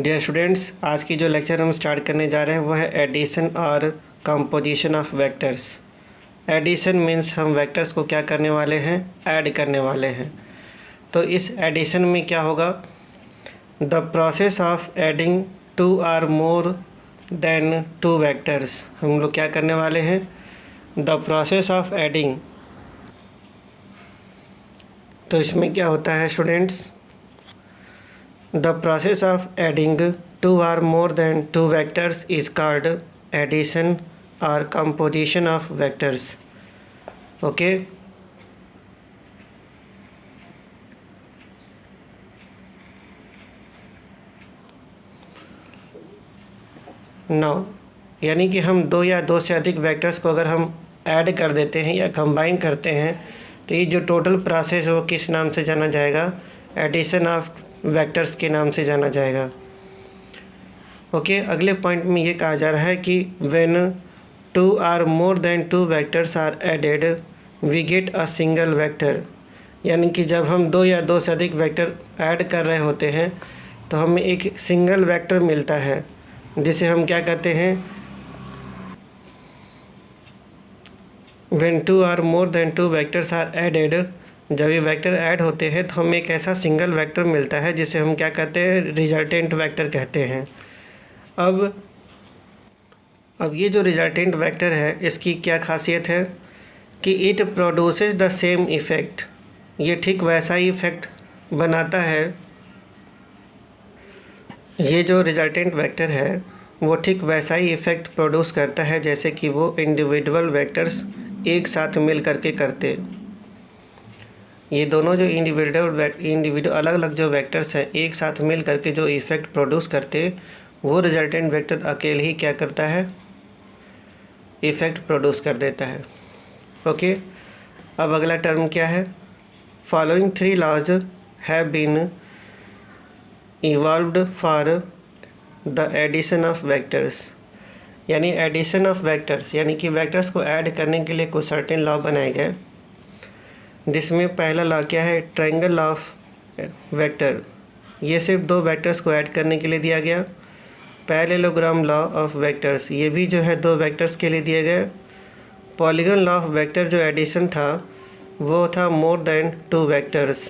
Dear students, आज की जो लेक्चर हम स्टार्ट करने जा रहे हैं वो है एडिशन और composition of vectors. Addition means हम वेक्टर्स को क्या करने वाले हैं, ऐड करने वाले हैं। तो इस एडिशन में क्या होगा, the process of adding two or more than two vectors. हम लोग क्या करने वाले हैं, द प्रोसेस ऑफ एडिंग। तो इसमें क्या होता है students, the process of adding two or more than two vectors is called addition or composition of vectors. Okay. Now, यानी कि हम दो या दो से अधिक वेक्टर्स को अगर हम ऐड कर देते हैं या कंबाइन करते हैं तो ये जो टोटल प्रोसेस है वो किस नाम से जाना जाएगा, एडिशन ऑफ वेक्टर्स के नाम से जाना जाएगा। ओके, अगले पॉइंट में ये कहा जा रहा है कि when two or more than two vectors are added we get a single vector. यानी कि जब हम दो या दो से अधिक वेक्टर ऐड कर रहे होते हैं तो हमें एक सिंगल वेक्टर मिलता है, जिसे हम क्या कहते हैं, when two or more than two vectors are added. जब ये वेक्टर ऐड होते हैं तो हमें एक ऐसा सिंगल वेक्टर मिलता है जिसे हम क्या कहते हैं, रिजल्टेंट वेक्टर कहते हैं। अब ये जो रिजल्टेंट वेक्टर है इसकी क्या खासियत है कि it produces the same effect. ये ठीक वैसा ही इफ़ेक्ट बनाता है। ये जो रिजल्टेंट वेक्टर है वो ठीक वैसा ही इफ़ेक्ट प्रोड्यूस करता है जैसे कि वो इंडिविजुअल वेक्टर्स एक साथ मिल करके करते। ये दोनों जो इंडिविजुअल अलग अलग जो वेक्टर्स हैं एक साथ मिल करके जो इफ़ेक्ट प्रोड्यूस करते, वो रिजल्टेंट वेक्टर अकेले ही क्या करता है, इफ़ेक्ट प्रोड्यूस कर देता है। ओके, अब अगला टर्म क्या है, following three laws have been evolved for the addition of vectors. यानी एडिशन ऑफ वेक्टर्स यानी कि वेक्टर्स को ऐड करने के लिए कुछ सर्टेन लॉ बनाए गए, जिसमें पहला लॉ क्या है, ट्रायंगल ऑफ वेक्टर। ये सिर्फ दो वेक्टर्स को ऐड करने के लिए दिया गया। पैरेललोग्राम लॉ ऑफ वेक्टर्स, ये भी जो है दो वेक्टर्स के लिए दिए गए। पॉलीगन लॉ ऑफ वेक्टर जो एडिशन था वो था मोर देन टू वेक्टर्स।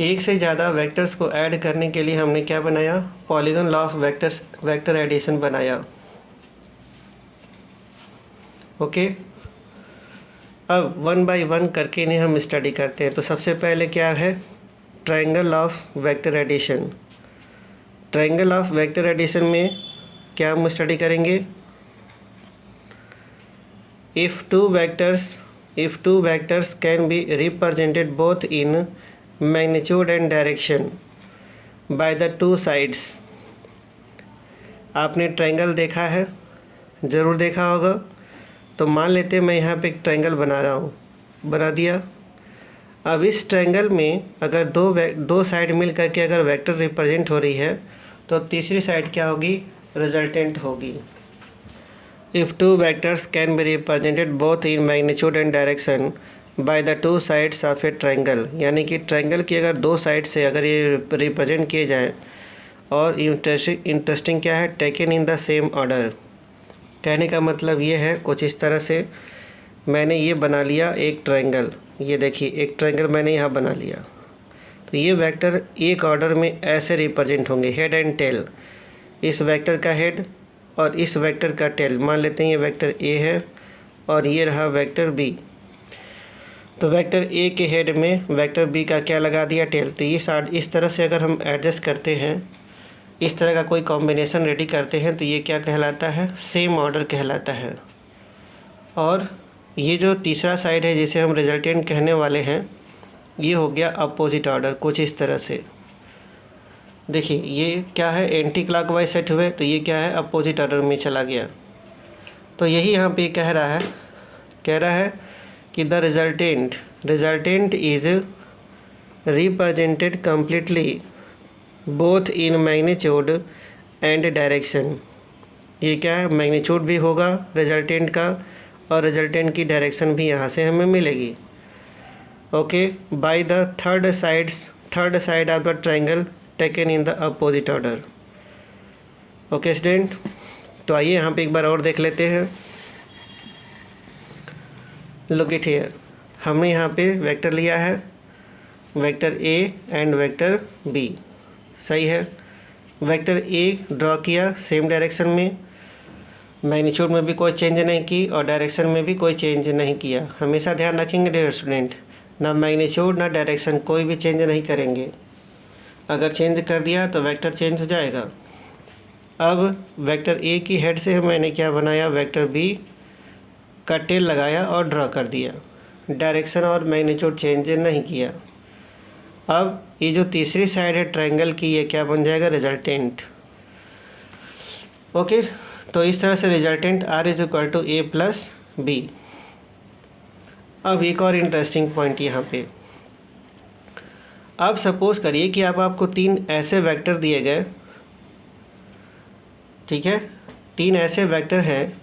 एक से ज़्यादा वेक्टर्स को ऐड करने के लिए हमने क्या बनाया, polygon law of vector addition बनाया। ओके, अब वन बाय वन करके इन्हें हम स्टडी करते हैं। तो सबसे पहले क्या है, triangle of vector addition. Triangle of vector addition में क्या हम स्टडी करेंगे, if two vectors can be represented both in magnitude and direction by the two sides. आपने ट्रायंगल देखा है, ज़रूर देखा होगा। तो मान लेते हैं मैं यहाँ पे एक ट्रायंगल बना रहा हूँ, बना दिया। अब इस ट्रायंगल में अगर दो साइड मिल करके अगर वेक्टर रिप्रेजेंट हो रही है तो तीसरी साइड क्या होगी, रिजल्टेंट होगी। If two vectors can be represented both in magnitude and direction by the two sides of A triangle. यानी कि ट्रायंगल की अगर दो साइड से अगर ये रिप्रेजेंट किए जाएँ, और इंटरेस्टिंग क्या है, taken in the same order. कहने का मतलब ये है कुछ इस तरह से, मैंने ये बना लिया एक ट्रायंगल, ये देखिए एक ट्रायंगल मैंने यहाँ बना लिया। तो ये वेक्टर एक ऑर्डर में ऐसे रिप्रेजेंट होंगे, हेड एंड टेल। इस वेक्टर का हेड और इस वेक्टर का टेल, मान लेते हैं ये वेक्टर ए है और ये रहा वेक्टर बी। तो वेक्टर ए के हेड में वेक्टर बी का क्या लगा दिया, टेल। तो ये इस तरह से अगर हम एडजस्ट करते हैं, इस तरह का कोई कॉम्बिनेशन रेडी करते हैं तो ये क्या कहलाता है, सेम ऑर्डर कहलाता है। और ये जो तीसरा साइड है जिसे हम रिजल्टेंट कहने वाले हैं, ये हो गया अपोजिट ऑर्डर, कुछ इस तरह से। देखिए ये क्या है, एंटी क्लॉकवाइज सेट हुए तो ये क्या है, अपोजिट ऑर्डर में चला गया। तो यही यहाँ पे कह रहा है कि the resultant is represented completely both in magnitude and direction. ये क्या है, मैग्नीट्यूड भी होगा रिजल्टेंट का और रिजल्टेंट की डायरेक्शन भी यहाँ से हमें मिलेगी। Okay, by the third side of the triangle taken in the opposite order. Okay student, तो आइए यहाँ पे एक बार और देख लेते हैं। लुक इट हियर, हमने यहाँ पे वेक्टर लिया है, vector A and vector B. सही है। वेक्टर ए ड्रॉ किया सेम डायरेक्शन में, मैग्नीट्यूड में भी कोई चेंज नहीं की और डायरेक्शन में भी कोई चेंज नहीं किया। हमेशा ध्यान रखेंगे डियर स्टूडेंट, ना मैग्नीट्यूड ना डायरेक्शन कोई भी चेंज नहीं करेंगे। अगर चेंज कर दिया तो वेक्टर चेंज हो जाएगा। अब वेक्टर ए की हेड से मैंने क्या बनाया, वेक्टर बी का टेल लगाया और ड्रॉ कर दिया। डायरेक्शन और मैग्नीट्यूड चेंज नहीं किया। अब ये जो तीसरी साइड है ट्रायंगल की, ये क्या बन जाएगा, रिजल्टेंट। ओके, तो इस तरह से resultant R is equal to A plus B. अब एक और इंटरेस्टिंग पॉइंट यहाँ पे, अब सपोज करिए कि आपको 3 ऐसे वेक्टर दिए गए, ठीक है, 3 ऐसे वेक्टर हैं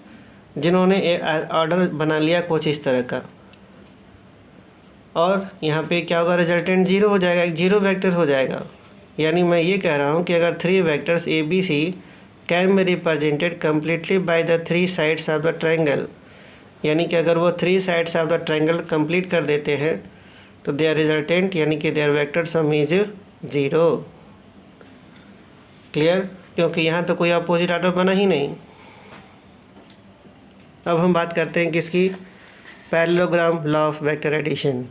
जिन्होंने ऑर्डर बना लिया कुछ इस तरह का, और यहाँ पे क्या होगा, रिजल्टेंट 0 हो जाएगा, एक 0 वेक्टर हो जाएगा। यानी मैं ये कह रहा हूँ कि अगर 3 vectors A B C can be represented completely by the 3 sides of the triangle, यानी कि अगर वो 3 sides of the triangle complete कर देते हैं तो देयर रिजल्टेंट यानी कि their vector sum is 0। Clear, क्योंकि यहाँ तो कोई अपोजिट ऑर्डर बना ही नहीं। अब हम बात करते हैं किसकी, parallelogram law of vector addition.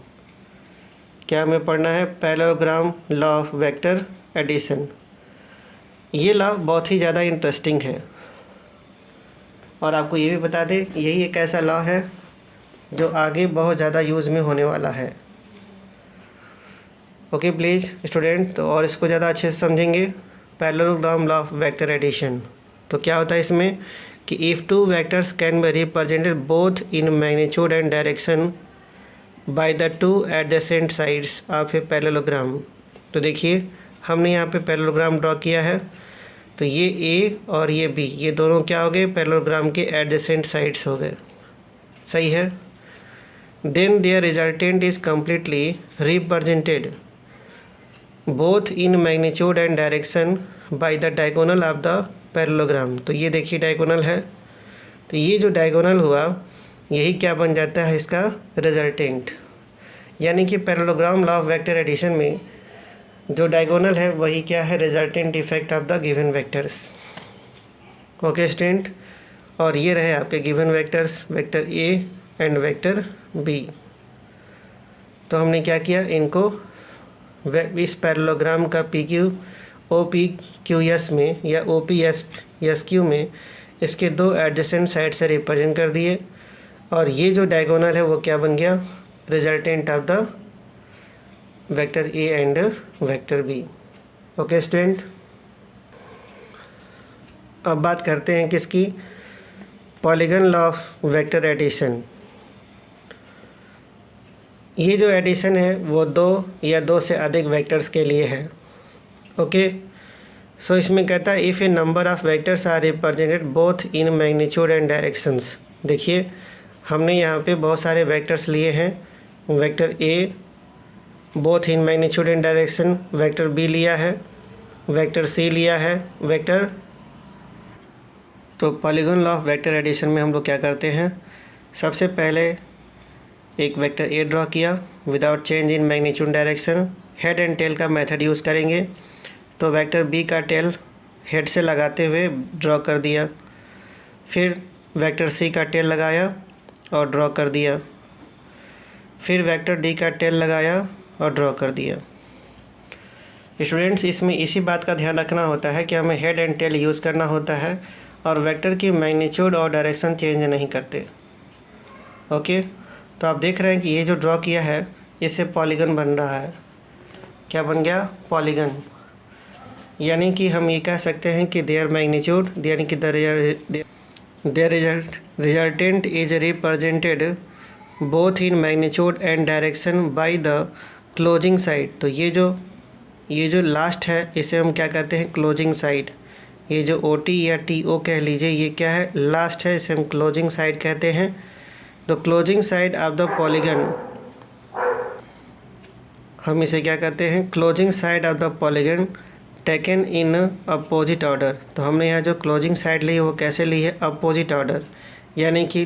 क्या हमें पढ़ना है, parallelogram law of vector addition. ये लॉ बहुत ही ज़्यादा इंटरेस्टिंग है, और आपको ये भी बता दें यही एक ऐसा लॉ है जो आगे बहुत ज़्यादा यूज़ में होने वाला है। ओके प्लीज़ स्टूडेंट, तो और इसको ज़्यादा अच्छे से समझेंगे। Parallelogram law of vector addition, तो क्या होता है इसमें कि if 2 vectors can be represented both in magnitude and direction by the 2 adjacent sides of a parallelogram. तो देखिए हमने यहाँ पे पैरेललोग्राम ड्रॉ किया है, तो ये ए और ये बी, ये दोनों क्या हो गए, पैरेललोग्राम के एडजेसेंट साइड्स हो गए। सही है। Then their resultant is completely represented both in magnitude and direction by the diagonal of the parallelogram. तो ये देखिए डायगोनल है, तो ये जो डायगोनल हुआ यही क्या बन जाता है, इसका रिजल्टेंट। यानी कि parallelogram law of vector addition में जो डायगोनल है वही क्या है, resultant effect of the given vectors. Okay student, और ये रहे आपके given vectors, vector A and vector B. तो हमने क्या किया, इनको इस पैरेललोग्राम का P Q O P Q S में या ओ पी एस क्यू में इसके 2 एडजेसेंट साइड से रिप्रेजेंट कर दिए, और ये जो डायगोनल है वो क्या बन गया, resultant of the vector A and vector B. Okay student, अब बात करते हैं किसकी, polygon law of vector addition. ये जो एडिशन है वो 2 या 2 से अधिक वेक्टर्स के लिए है। ओके, सो इसमें कहता है if a number of vectors are represented both in magnitude and directions. देखिए हमने यहाँ पे बहुत सारे वेक्टर्स लिए हैं, vector A both in magnitude and direction, vector B लिया है, वेक्टर सी लिया है, वेक्टर। तो polygon law of vector addition में हम लोग क्या करते हैं, सबसे पहले एक वेक्टर ए ड्रॉ किया without change in magnitude direction, head and tail का मेथड यूज़ करेंगे। तो वेक्टर बी का टेल हेड से लगाते हुए ड्रॉ कर दिया, फिर वेक्टर सी का टेल लगाया और ड्रॉ कर दिया, फिर वेक्टर डी का टेल लगाया और ड्रॉ कर दिया। स्टूडेंट्स, इसमें इसी बात का ध्यान रखना होता है कि हमें हेड एंड टेल यूज़ करना होता है और वेक्टर की मैग्नीट्यूड और डायरेक्शन चेंज नहीं करते। ओके, तो आप देख रहे हैं कि ये जो ड्रॉ किया है इससे पॉलीगन बन रहा है। क्या बन गया, पॉलीगन। यानी कि हम ये कह सकते हैं कि देयर मैग्नीट्यूड यानी कि their resultant is represented both in magnitude and direction by the closing side. तो ये जो लास्ट है इसे हम क्या कहते हैं, क्लोजिंग साइड। ये जो ओ टी या टी ओ कह लीजिए, ये क्या है, लास्ट है, इसे हम क्लोजिंग साइड कहते हैं। तो closing side of the polygon, हम इसे क्या कहते हैं, closing side of the polygon taken in opposite order. तो हमने यहाँ जो क्लोजिंग साइड ली है वो कैसे ली है, अपोजिट ऑर्डर, यानी कि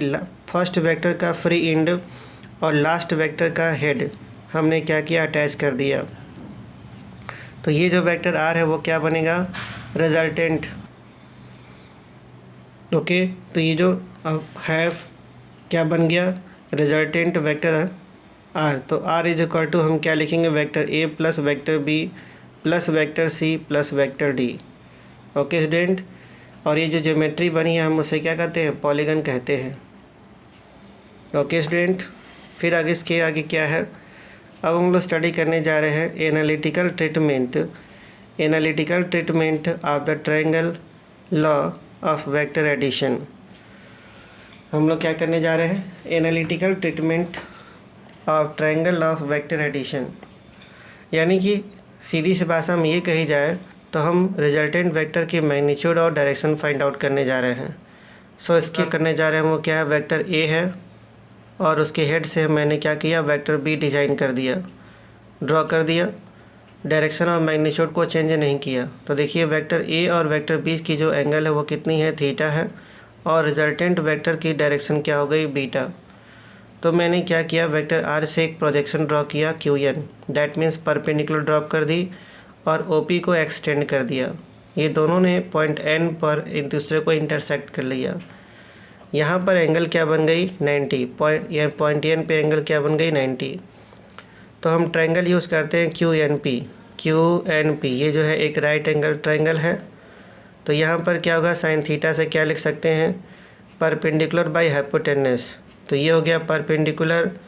फर्स्ट वेक्टर का फ्री एंड और लास्ट वेक्टर का हेड हमने क्या किया, अटैच कर दिया। तो ये जो वेक्टर आर है वो क्या बनेगा, रिजल्टेंट। ओके, तो ये जो है क्या बन गया, रिजल्टेंट वेक्टर आर। तो आर इज इक्वल टू हम क्या लिखेंगे, vector A plus vector B plus vector C plus vector D. Okay student, और ये जो ज्योमेट्री बनी है हम उसे क्या कहते हैं, पॉलीगन कहते हैं। ओके स्टूडेंट, फिर आगे इसके आगे क्या है, अब हम लोग स्टडी करने जा रहे हैं analytical treatment of the triangle law of vector addition. हम लोग क्या करने जा रहे हैं, analytical treatment of triangle of vector addition, यानी कि सीधी सी भाषा में ये कही जाए तो हम रिजल्टेंट वेक्टर की मैग्नीट्यूड और डायरेक्शन फाइंड आउट करने जा रहे हैं। सो इसके करने जा रहे हैं वो क्या है, वेक्टर ए है और उसके हेड से मैंने क्या किया, वेक्टर बी डिज़ाइन कर दिया, ड्रॉ कर दिया, डायरेक्शन और मैग्नीट्यूड को चेंज नहीं किया। तो देखिए वेक्टर ए और वेक्टर बी की जो एंगल है वो कितनी है, थीटा है, और रिजल्टेंट वेक्टर की डायरेक्शन क्या हो गई, बीटा। तो मैंने क्या किया, वेक्टर आर से एक प्रोजेक्शन ड्रॉ किया Q N, that means perpendicular drop कर दी और ओ पी को एक्सटेंड कर दिया। ये दोनों ने पॉइंट एन पर एक दूसरे को इंटरसेक्ट कर लिया। यहाँ पर एंगल क्या बन गई, 90, पॉइंट एन पे एंगल क्या बन गई, 90। तो हम ट्रायंगल यूज़ करते हैं क्यू एन पी, ये जो है एक राइट एंगल ट्रायंगल है। तो यहाँ पर क्या होगा, साइन थीटा से क्या लिख सकते हैं, परपेंडिकुलर बाय हाइपोटेनस। तो ये हो गया परपेंडिकुलर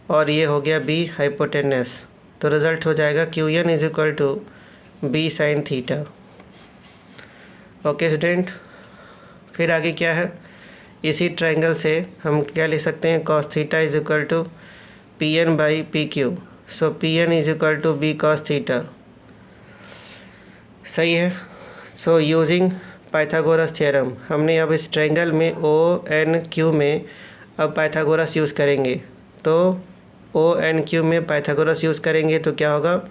और ये हो गया बी हाइपोटेनस। तो रिज़ल्ट हो जाएगा Q N is equal to B sine theta. Okay student, फिर आगे क्या है, इसी ट्रायंगल से हम क्या लिख सकते हैं, cos theta is equal to P N by P Q. So P N is equal to B cos theta. सही है। सो यूजिंग पाइथागोरस थ्योरम हमने अब इस ट्रायंगल में ओ एन क्यू में अब पाइथागोरस यूज़ करेंगे। तो ओ एन क्यू में पाइथागोरस यूज़ करेंगे तो क्या होगा,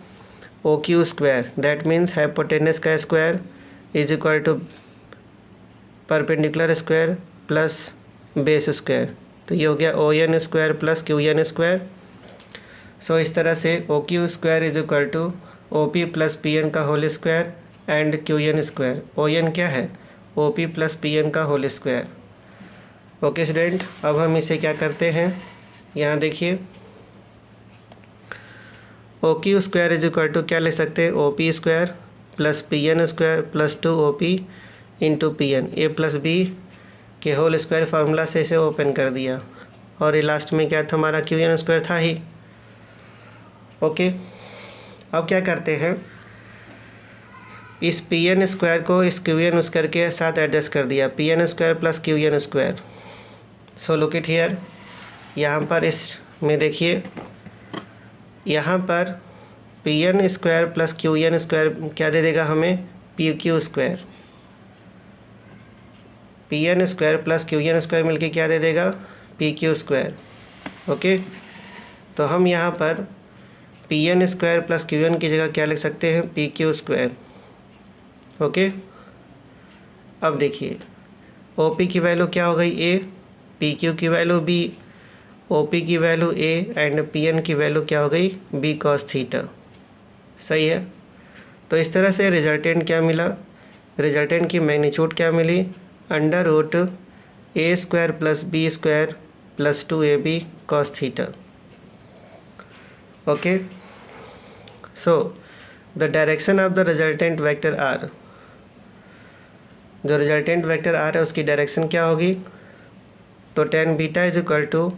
O Q square, that means hypotenuse का square is equal to perpendicular square plus base square. तो ये हो गया O N square plus Q N square. So इस तरह से O Q square is equal to O P plus P N का whole square and Q N square. O N क्या है, O P plus P N का whole square. Okay student, अब हम इसे क्या करते हैं, यहाँ देखिए O Q square is equal to क्या ले सकते हैं, O P square plus P N square plus 2 OP into P N, A plus B के होल स्क्वायर फार्मूला से इसे ओपन कर दिया और ये लास्ट में क्या था, हमारा क्यू एन स्क्वायर था ही। ओके, अब क्या करते हैं, इस पी एन स्क्वायर को इस क्यू एन स्क्वायर के साथ एडजस्ट कर दिया, P N square plus Q N square. So look it here, यहाँ पर इस में देखिए, यहाँ पर P N square plus Q N square क्या दे देगा हमें, P Q square. P N square plus Q N square मिलके क्या दे देगा, पी क्यू स्क्वायर। ओके, तो हम यहाँ पर P N square plus Q N की जगह क्या लिख सकते हैं, पी क्यू स्क्वायर। ओके, अब देखिए ओ पी की वैल्यू क्या हो गई, ए, पी क्यू की वैल्यू बी, ओ पी की value A and P N की वैल्यू क्या हो गई, बी कॉस थीटा। सही है। तो इस तरह से रिजल्टेंट क्या मिला, रिजल्टेंट की मैग्नीट्यूड क्या मिली, under root A square plus B square plus 2AB cos theta. Okay, so the direction of the resultant vector R, जो रिजल्टेंट वेक्टर आर है उसकी डायरेक्शन क्या होगी, तो tan beta is equal to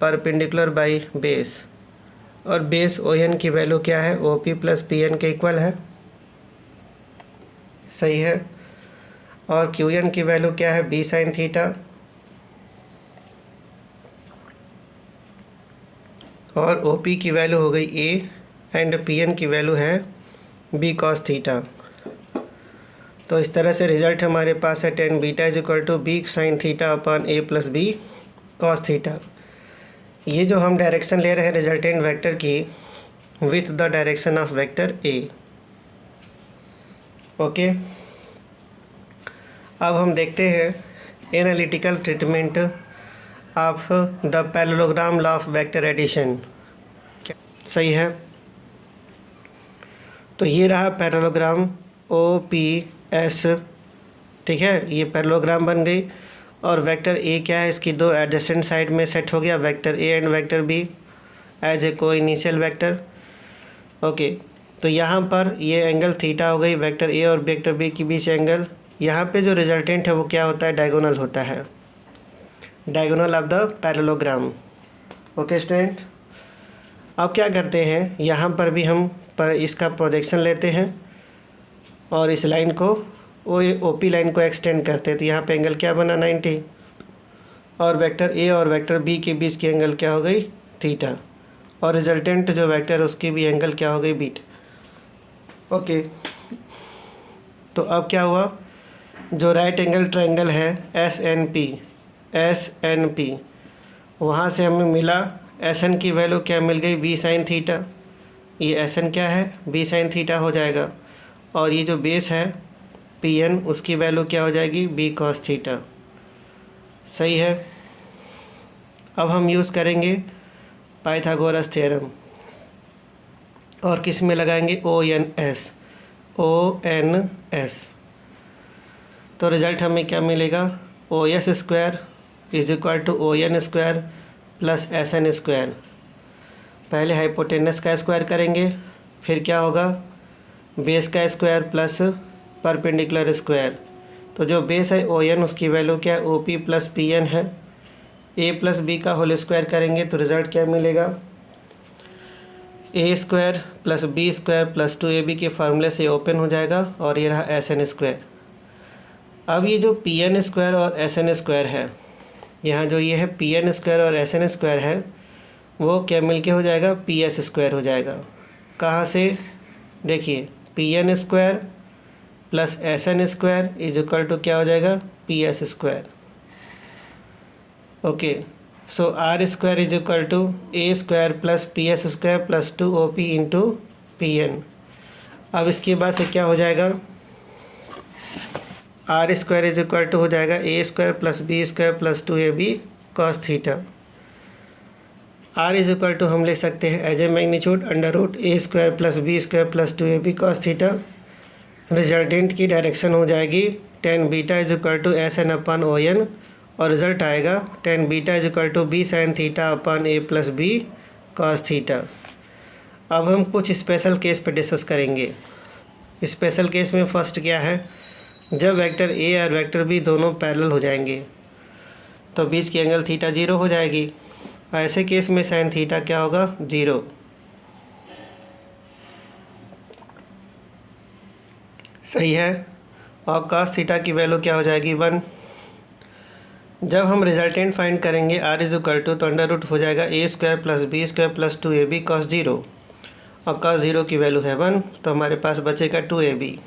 perpendicular by base, और base O N की value क्या है, O P plus P N के इक्वल है। सही है। और क्यू एन की वैल्यू क्या है, बी साइन थीटा, और ओ पी की वैल्यू हो गई ए एंड पी एन की वैल्यू है बी कॉस थीटा। तो इस तरह से रिजल्ट हमारे पास है tan beta is equal to B sine theta upon A plus B cos theta. ये जो हम डायरेक्शन ले रहे हैं रिजल्टेंट वेक्टर की with the direction of vector A. Okay, अब हम देखते हैं analytical treatment of the parallelogram law of vector addition. सही है, तो ये रहा पैरेललोग्राम OPS, ठीक है, ये पैरेललोग्राम बन गई। और वेक्टर ए क्या है, इसकी दो एडजेसेंट साइड में सेट हो गया, vector A and vector B as A को इनिशियल वेक्टर। ओके, तो यहाँ पर ये एंगल थीटा हो गई, वेक्टर ए और वेक्टर बी के बीच एंगल। यहाँ पे जो रिजल्टेंट है वो क्या होता है, डायगोनल होता है, diagonal of the parallelogram. Okay student, अब क्या करते हैं, यहाँ पर भी हम इसका प्रोजेक्शन लेते हैं और इस लाइन को OP लाइन को एक्सटेंड करते हैं। तो यहाँ पे एंगल क्या बना, 90, और वेक्टर ए और वेक्टर बी के बीच की एंगल क्या हो गई, थीटा, और रिजल्टेंट जो वेक्टर है उसकी भी एंगल क्या हो गई, बीटा। ओके, तो अब क्या हुआ, जो राइट एंगल ट्रायंगल है SNP, वहाँ से हमें मिला SN की वैल्यू क्या मिल गई, B sin थीटा। ये SN क्या है, B sin थीटा हो जाएगा, और ये जो बेस है PN उसकी वैल्यू क्या हो जाएगी, B cos थीटा। सही है, अब हम यूज़ करेंगे पाइथागोरस थ्योरम, और किस में लगाएंगे, ONS। तो रिज़ल्ट हमें क्या मिलेगा, OS square is equal to ON square plus SN square. पहले हाइपोटेनस का स्क्वायर करेंगे, फिर क्या होगा, बेस का स्क्वायर प्लस परपेंडिकुलर स्क्वायर। तो जो बेस है ON उसकी वैल्यू क्या है, OP प्लस PN है। A प्लस B का होल स्क्वायर करेंगे तो रिज़ल्ट क्या मिलेगा, A square plus B square plus 2AB के फार्मूले से ओपन हो जाएगा, और ये रहा SN स्क्वायर। अब ये जो PN स्क्वायर और SN स्क्वायर है, यहाँ जो ये है PN स्क्वायर और SN स्क्वायर है, वो क्या मिल के हो जाएगा, PS स्क्वायर हो जाएगा। कहाँ से, देखिए PN square plus SN square is equal to क्या हो जाएगा, PS square. Okay, so R square is equal to A square plus PS square plus 2OP into PN। अब इसके बाद से क्या हो जाएगा, R square is equal to हो जाएगा A square plus B square plus 2AB cos theta. R is equal to हम लिख सकते हैं as a magnitude under root A square plus B square plus 2AB cos theta. Resultant की direction हो जाएगी tan beta is equal to SN upon ON, और result आएगा tan beta is equal to B sin theta upon A plus B cos theta. अब हम कुछ special case पे discuss करेंगे। स्पेशल केस में फर्स्ट क्या है, जब वेक्टर A और वेक्टर B दोनों पैरेलल हो जाएंगे तो बीच की एंगल थीटा 0 हो जाएगी। ऐसे केस में sin थीटा क्या होगा, 0। सही है, और cos थीटा की वैल्यू क्या हो जाएगी, 1। जब हम रिजल्टेंट फाइंड करेंगे R इज इक्वल टू, तो अंडर रूट हो जाएगा A square plus B square plus 2AB cos 0, और cos 0 की वैल्यू है 1, तो हमारे पास बचेगा 2AB।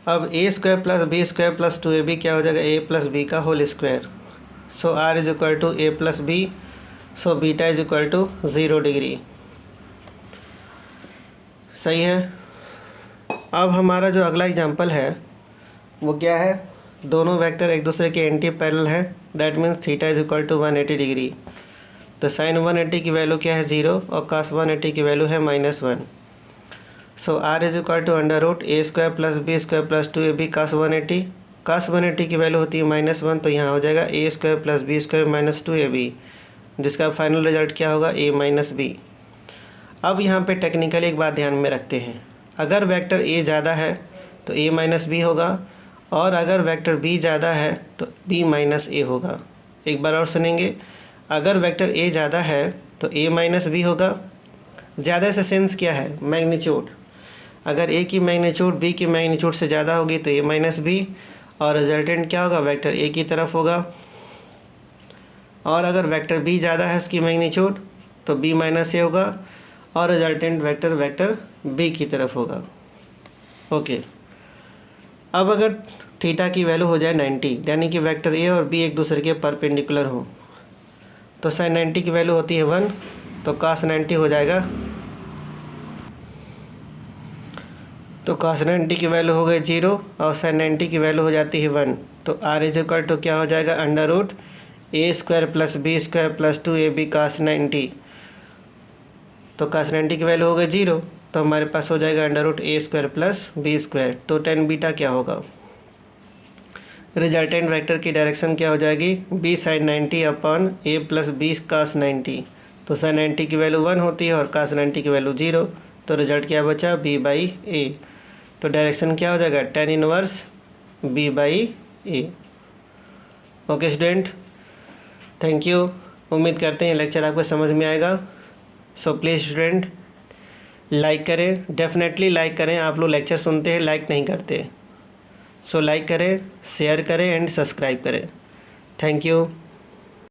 अब A square plus B square plus 2AB क्या हो जाएगा, A प्लस B का whole square. So R is equal to A plus B, so beta is equal to 0 degree. सही है, अब हमारा जो अगला एग्जांपल है वो क्या है, दोनों वेक्टर एक दूसरे के एंटी पैरेलल है, that means theta is equal to 180 degree. तो साइन 180 की वैल्यू क्या है, 0, और cos 180 की वैल्यू है -1। So R is equal to under root A square plus B square plus 2AB cos 180। cos 180 की वैल्यू होती है -1, तो यहाँ हो जाएगा A square plus B square minus 2AB, जिसका फाइनल रिजल्ट क्या होगा, A माइनस B। अब यहाँ पे टेक्निकली एक बात ध्यान में रखते हैं, अगर वेक्टर A ज़्यादा है तो A माइनस B होगा, और अगर वेक्टर B ज़्यादा है तो B माइनस A होगा। एक बार और सुनेंगे, अगर वेक्टर A ज़्यादा है तो A माइनस B होगा। ज़्यादा से सेंस क्या है, मैग्नीट्यूड। अगर A की मैग्नीट्यूड B की मैग्नीट्यूड से ज़्यादा होगी तो A माइनस B, और रिजल्टेंट क्या होगा, वेक्टर A की तरफ होगा। और अगर वेक्टर B ज़्यादा है उसकी मैग्नीट्यूड तो B माइनस A होगा, और रिजल्टेंट वेक्टर B की तरफ होगा। ओके, अब अगर थीटा की वैल्यू हो जाए 90, यानी कि वेक्टर A और B एक दूसरे के परपेंडिकुलर हो, तो sin 90 की वैल्यू होती है 1, तो cos 90 हो जाएगा। तो cos 90 की वैल्यू हो गई 0 और sin 90 की वैल्यू हो जाती है 1। तो r इज इक्वल टू क्या हो जाएगा, under root A square plus B square plus 2ab cos 90। तो cos 90 की वैल्यू हो गई 0, तो हमारे पास हो जाएगा under root A square plus B square. तो tan बीटा क्या होगा, रिजल्टेंट वेक्टर की डायरेक्शन क्या हो जाएगी, b sin 90 upon a plus B cos 90। तो sin 90 की वैल्यू 1 होती है और cos 90 की वैल्यू 0, तो रिजल्ट क्या बचा, b/a। तो डायरेक्शन क्या हो जाएगा, tan inverse b/a। Okay student, thank you. उम्मीद करते हैं लेक्चर आपको समझ में आएगा। सो प्लीज़ स्टूडेंट लाइक करें, डेफिनेटली लाइक करें। आप लोग लेक्चर सुनते हैं, लाइक नहीं करते। सो लाइक करें, शेयर करें एंड सब्सक्राइब करें। Thank you.